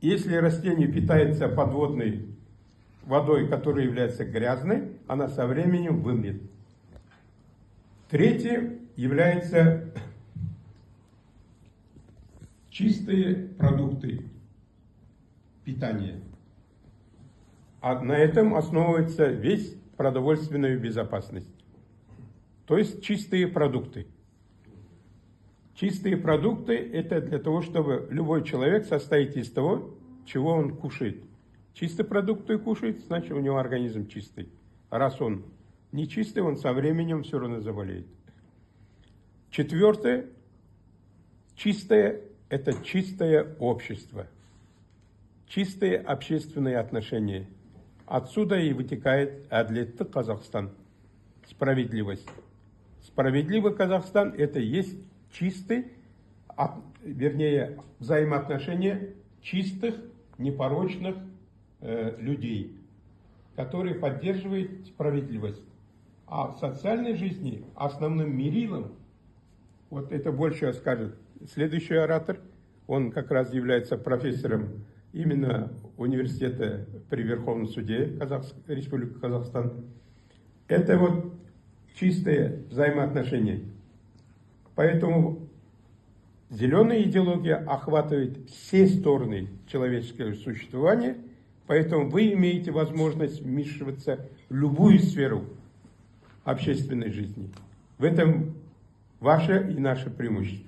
Если растение питается подводной водой, которая является грязной, она со временем вымрет. Третье является чистые продукты питания. А на этом основывается весь продовольственная безопасность. То есть чистые продукты. Чистые продукты – это для того, чтобы любой человек состоит из того, чего он кушает. Чистые продукты кушает, значит у него организм чистый. А раз он не чистый, он со временем все равно заболеет. Четвертое – чистое – это чистое общество. Чистые общественные отношения. Отсюда и вытекает Адлетты Казахстан. Справедливость. Справедливый Казахстан – это есть чистый, вернее, взаимоотношения чистых, непорочных людей, которые поддерживают справедливость. А в социальной жизни основным мерилом, вот это больше скажет следующий оратор, он как раз является профессором именно университета при Верховном суде Республики Казахстан. Это вот чистые взаимоотношения. Поэтому зеленая идеология охватывает все стороны человеческого существования, поэтому вы имеете возможность вмешиваться в любую сферу общественной жизни. В этом ваше и наше преимущество.